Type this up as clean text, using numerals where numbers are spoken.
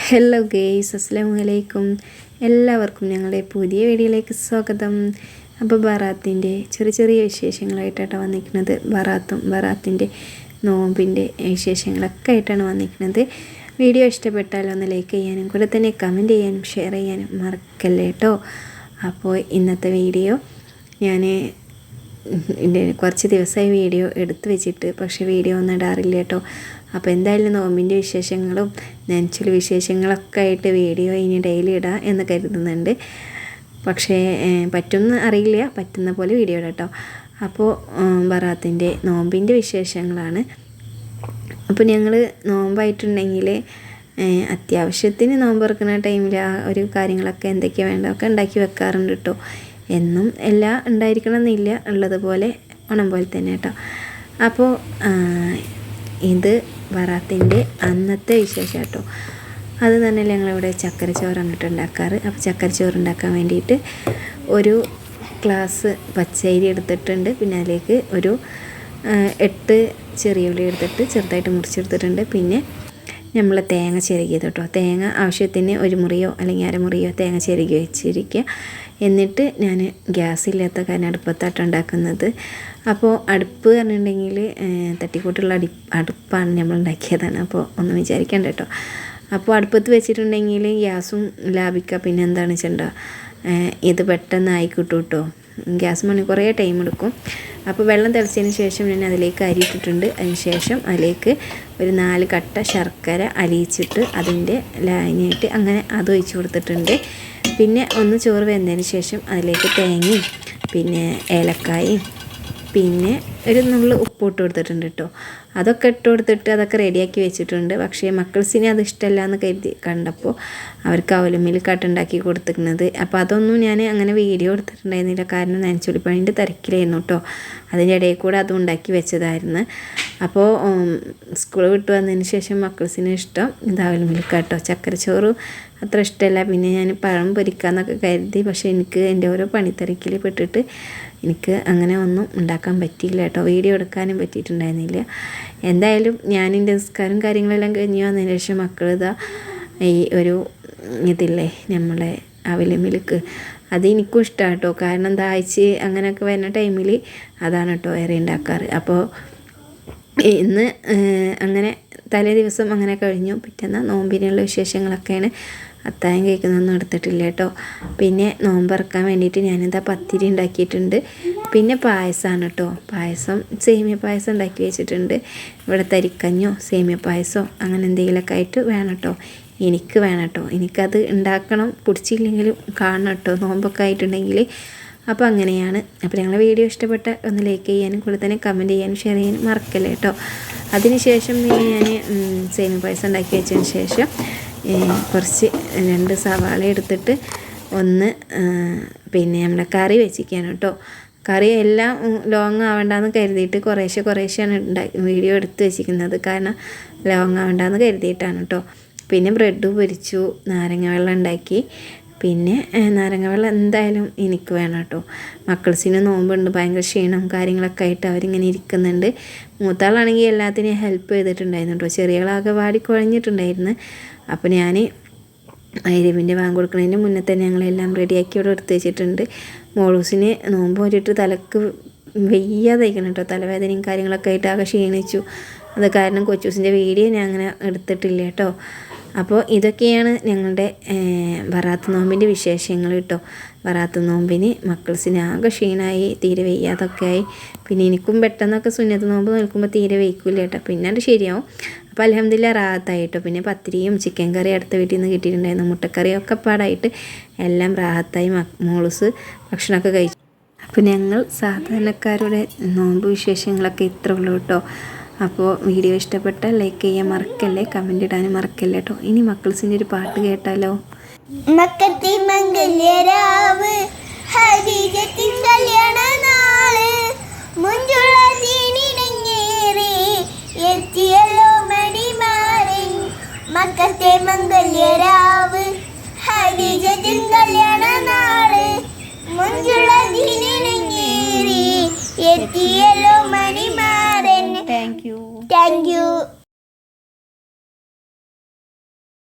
Hello guys, അസ്സലാമു അലൈക്കും. എല്ലാവർക്കും ഞങ്ങളുടെ പുതിയ വീഡിയോയിലേക്ക് സ്വാഗതം. അപ്പോൾ ബറാത്തിൻ്റെ ചെറിയ ചെറിയ വിശേഷങ്ങളായിട്ടാണ് വന്നിരിക്കുന്നത്. ബറാത്തിൻ്റെ നോമ്പിൻ്റെ വിശേഷങ്ങളൊക്കെ ആയിട്ടാണ് വന്നിരിക്കുന്നത്. വീഡിയോ ഇഷ്ടപ്പെട്ടാൽ ഒന്ന് ലൈക്ക് ചെയ്യാനും കൂടെ തന്നെ കമൻറ്റ് ചെയ്യാനും ഷെയർ ചെയ്യാനും മറക്കല്ലേ കേട്ടോ. അപ്പോൾ ഇന്നത്തെ വീഡിയോ ഞാൻ കുറച്ച് ദിവസമായി വീഡിയോ എടുത്ത് വെച്ചിട്ട്, പക്ഷേ വീഡിയോ ഒന്നും ഇടാറില്ല കേട്ടോ. അപ്പോൾ എന്തായാലും നോമ്പിൻ്റെ വിശേഷങ്ങളും നെഞ്ചൽ വിശേഷങ്ങളൊക്കെ ആയിട്ട് വീഡിയോ ഇനി ഡെയിലി ഇടാം എന്ന് കരുതുന്നുണ്ട്. പക്ഷേ പറ്റുമെന്ന് അറിയില്ല, പറ്റുന്ന പോലെ വീഡിയോ ഇടാം കേട്ടോ. അപ്പോൾ ബറാത്തിൻ്റെ നോമ്പിൻ്റെ വിശേഷങ്ങളാണ്. അപ്പോൾ ഞങ്ങൾ നോമ്പായിട്ടുണ്ടെങ്കിൽ അത്യാവശ്യത്തിന് നോമ്പ് തുറക്കുന്ന ടൈമിൽ ആ ഒരു കാര്യങ്ങളൊക്കെ എന്തൊക്കെയാണ് വേണ്ടതൊക്കെ ഉണ്ടാക്കി വെക്കാറുണ്ട് കേട്ടോ. എന്നും എല്ലാം ഉണ്ടായിരിക്കണം എന്നില്ല, ഉള്ളതുപോലെ ഓണം പോലെ തന്നെ കേട്ടോ. അപ്പോൾ ഇത് ബറാത്തിൻ്റെ അന്നത്തെ വിശേഷം കേട്ടോ. അത് തന്നെ ഞങ്ങളിവിടെ ചക്കര ചോറാണ് കേട്ടോ ഉണ്ടാക്കാറ്. അപ്പോൾ ചക്കര ചോറ് ഉണ്ടാക്കാൻ വേണ്ടിയിട്ട് ഒരു ഗ്ലാസ് പച്ചരി എടുത്തിട്ടുണ്ട്. പിന്നെ അതിലേക്ക് ഒരു 8 ചെറിയ ഉള്ളി എടുത്തിട്ട് ചെറുതായിട്ട് മുറിച്ചെടുത്തിട്ടുണ്ട്. പിന്നെ നമ്മൾ തേങ്ങ ചിരകിയത് കേട്ടോ. തേങ്ങ ആവശ്യത്തിന് 1 മുറിയോ അല്ലെങ്കിൽ 1/2 മുറിയോ തേങ്ങ ചിരകി വെച്ചിരിക്കുക. എന്നിട്ട് ഞാൻ ഗ്യാസില്ലാത്ത കാരണം അടുപ്പത്തായിട്ട് ഉണ്ടാക്കുന്നത്. അപ്പോൾ അടുപ്പ് പറഞ്ഞിട്ടുണ്ടെങ്കിൽ തട്ടിക്കൂട്ടുള്ള അടുപ്പാണ് നമ്മൾ ഉണ്ടാക്കിയതാണ്. അപ്പോൾ ഒന്നും വിചാരിക്കേണ്ട കേട്ടോ. അപ്പോൾ അടുപ്പത്ത് വെച്ചിട്ടുണ്ടെങ്കിൽ ഗ്യാസും ലാഭിക്കുക. പിന്നെ എന്താണ് വെച്ചിട്ടുണ്ടോ, ഇത് പെട്ടെന്ന് ആയിക്കിട്ടും കേട്ടോ. ഗ്യാസ് മണി കുറേ ടൈം എടുക്കും. അപ്പോൾ വെള്ളം തിളച്ചതിന് ശേഷം ഞാൻ അതിലേക്ക് അരി ഇട്ടിട്ടുണ്ട്. അതിന് ശേഷം അതിലേക്ക് ഒരു 4 കട്ട ശർക്കര അലിയിച്ചിട്ട് അതിൻ്റെ ലായനിയായിട്ട് അങ്ങനെ അത് ഒഴിച്ച് കൊടുത്തിട്ടുണ്ട്. പിന്നെ ഒന്ന് ചോറ് വെന്തതിന് ശേഷം അതിലേക്ക് തേങ്ങയും പിന്നെ ഏലക്കായും പിന്നെ ഒരു നുള്ളു ഉപ്പ് ഇട്ട് കൊടുത്തിട്ടുണ്ട് കേട്ടോ. അതൊക്കെ ഇട്ട് കൊടുത്തിട്ട് അതൊക്കെ റെഡിയാക്കി വെച്ചിട്ടുണ്ട്. പക്ഷേ മക്കൾസിനെ അത് ഇഷ്ടമല്ല എന്ന് കണ്ടപ്പോൾ അവർക്ക് അവലുമിൽക്കാട്ട് ഉണ്ടാക്കി കൊടുത്തിരിക്കുന്നത്. അപ്പോൾ അതൊന്നും ഞാൻ അങ്ങനെ വീഡിയോ എടുത്തിട്ടുണ്ടായിരുന്നില്ല, കാരണം നനച്ചുള്ളിപ്പണിൻ്റെ തിരക്കിലായിരുന്നു കേട്ടോ. അതിൻ്റെ ഇടയിൽ കൂടെ അതും ഉണ്ടാക്കി വെച്ചതായിരുന്നു. അപ്പോൾ സ്കൂൾ വിട്ട് വന്നതിന് ശേഷം മക്കൾസിന് ഇഷ്ടം ഇത് അവലുമിൽക്കാട്ടോ. ചക്കരച്ചോറ് അത്ര ഇഷ്ടമല്ല. പിന്നെ ഞാൻ പഴം പൊരിക്കാമെന്നൊക്കെ കരുതി, പക്ഷേ എനിക്ക് എൻ്റെ ഓരോ പണിത്തിരക്കിൽ പെട്ടിട്ട് എനിക്ക് അങ്ങനെ ഒന്നും ഉണ്ടാക്കാൻ പറ്റിയില്ല കേട്ടോ. വീഡിയോ എടുക്കാനും പറ്റിയിട്ടുണ്ടായിരുന്നില്ല. എന്തായാലും ഞാൻ എൻ്റെ നിസ്കാരം കാര്യങ്ങളെല്ലാം കഴിഞ്ഞ് വന്നതിന് ശേഷം മക്കൾ ഇതാ ഈ ഒരു ഇതില്ലേ നമ്മളെ അവലുമിൽക്ക്, അത് എനിക്കും ഇഷ്ടമാണ് കേട്ടോ. കാരണം ദാഹിച്ച് അങ്ങനെയൊക്കെ വരുന്ന ടൈമിൽ അതാണ് കേട്ടോ ഏറെ ഉണ്ടാക്കാറ്. അപ്പോൾ ഇന്ന് അങ്ങനെ തലേ ദിവസം അങ്ങനെ കഴിഞ്ഞു. പിറ്റേന്ന് നോമ്പിനുള്ള വിശേഷങ്ങളൊക്കെയാണ്. അത്താഴം കഴിക്കുന്നൊന്നും എടുത്തിട്ടില്ല കേട്ടോ. പിന്നെ നോമ്പറക്കാൻ വേണ്ടിയിട്ട് ഞാനിതാ പത്തിരി ഉണ്ടാക്കിയിട്ടുണ്ട്. പിന്നെ പായസമാണ് കേട്ടോ. പായസം സേമിയ പായസം ഉണ്ടാക്കി വെച്ചിട്ടുണ്ട്. ഇവിടെ തരിക്കഞ്ഞോ സേമിയ പായസമോ അങ്ങനെ എന്തെങ്കിലുമൊക്കെ ആയിട്ട് വേണം കേട്ടോ. എനിക്ക് വേണം കേട്ടോ. എനിക്കത് ഉണ്ടാക്കണം, പിടിച്ചില്ലെങ്കിലും കാണണം കേട്ടോ നോമ്പൊക്കെ ആയിട്ടുണ്ടെങ്കിൽ. അപ്പോൾ അങ്ങനെയാണ്. അപ്പോൾ ഞങ്ങളുടെ വീഡിയോ ഇഷ്ടപ്പെട്ട ഒന്ന് ലൈക്ക് ചെയ്യാനും കൂടെ തന്നെ കമൻറ്റ് ചെയ്യാനും ഷെയർ ചെയ്യാനും മറക്കല്ലേ കേട്ടോ. അതിന് ശേഷം പിന്നെ ഞാൻ സേമിയ പായസം ഉണ്ടാക്കി വെച്ചതിന് ശേഷം കുറച്ച് 2 സവാള എടുത്തിട്ട് ഒന്ന് പിന്നെ നമ്മുടെ കറി വെച്ചിരിക്കുകയാണ് കേട്ടോ. കറി എല്ലാം ലോങ് ആവേണ്ടെന്ന് കരുതിയിട്ട് കുറേശ്ശെയാണ് വീഡിയോ എടുത്ത് വെച്ചിരിക്കുന്നത്. കാരണം ലോങ് ആവേണ്ടെന്ന് കരുതിയിട്ടാണ് കേട്ടോ. പിന്നെ ബ്രെഡ് പൊരിച്ചു, നാരങ്ങ വെള്ളം ഉണ്ടാക്കി. പിന്നെ നാരങ്ങ വെള്ളം എന്തായാലും എനിക്ക് വേണം കേട്ടോ. മക്കൾസിന് നോമ്പുണ്ട്, ഭയങ്കര ക്ഷീണം കാര്യങ്ങളൊക്കെ ആയിട്ട് അവരിങ്ങനെ ഇരിക്കുന്നുണ്ട്. മൂത്താളാണെങ്കിൽ എല്ലാത്തിനെയും ഹെൽപ്പ് ചെയ്തിട്ടുണ്ടായിരുന്നു കേട്ടോ. ചെറിയാളാകെ വാടിക്കുഴഞ്ഞിട്ടുണ്ടായിരുന്നു. അപ്പോൾ ഞാൻ അരിവിൻ്റെ വാങ്ങി കൊടുക്കുന്നതിന് മുന്നേ തന്നെ ഞങ്ങളെല്ലാം റെഡിയാക്കി ഇവിടെ എടുത്ത് വെച്ചിട്ടുണ്ട്. മോളൂസിന് നോമ്പ് പോയിട്ട് തലക്ക് വയ്യാതായിക്കണം കേട്ടോ. തലവേദനയും കാര്യങ്ങളൊക്കെ ആയിട്ട് ആകെ ക്ഷീണിച്ചു. അത് കാരണം കൊച്ചൂസിൻ്റെ വീഡിയോ ഞാൻ അങ്ങനെ എടുത്തിട്ടില്ല കേട്ടോ. അപ്പോൾ ഇതൊക്കെയാണ് ഞങ്ങളുടെ ബറാത്ത് നോമ്പിൻ്റെ വിശേഷങ്ങൾ കേട്ടോ. ബറാത്ത് നോമ്പിന് മക്കൾസിന് ആകെ ക്ഷീണമായി, തീരെ വയ്യാതൊക്കെ ആയി. പിന്നെ എനിക്കും പെട്ടെന്നൊക്കെ സുന്നത്ത് നോമ്പ് നിൽക്കുമ്പോൾ തീരെ വയ്ക്കില്ല കേട്ടോ. പിന്നെ അത് ശരിയാവും. അപ്പോൾ അൽഹംദുലില്ലാ റാഹത്തായി കേട്ടോ. പിന്നെ പത്തിരിയും ചിക്കൻ കറി അടുത്ത വീട്ടിൽ നിന്ന് കിട്ടിയിട്ടുണ്ടായിരുന്നു, മുട്ടക്കറിയൊക്കെ പാടായിട്ട് എല്ലാം റാഹത്തായി. മോളൂസ് ഭക്ഷണമൊക്കെ കഴിച്ചു. അപ്പോൾ ഞങ്ങൾ സാധാരണക്കാരുടെ നോമ്പ് വിശേഷങ്ങളൊക്കെ ഇത്ര ഉള്ളൂ കേട്ടോ. അപ്പോൾ വീഡിയോ ഇഷ്ടപ്പെട്ടാൽ ലൈക്ക് ചെയ്യാൻ മറക്കല്ലേ, കമൻറ്റ് ഇടാനും മറക്കല്ലേ കേട്ടോ. ഇനി മക്കൾസിൻ്റെ ഒരു പാട്ട് കേട്ടാലോ. മക്കത്തെ മംഗല്യരാവ് ഹദീജത്തിൻ കല്യാണനാള് മുഞ്ചുള്ള ദീനിനങ്ങേറെ എത്തിയല്ലോ മടിമാരൻ. മക്കത്തെ മംഗല്യരാവ് ഹദീജത്തിൻ കല്യാണനാള് മുഞ്ചുള്ള ദീനിനങ്ങേറെ എത്തിയല്ലോ മണിമാരൻ. Thank you.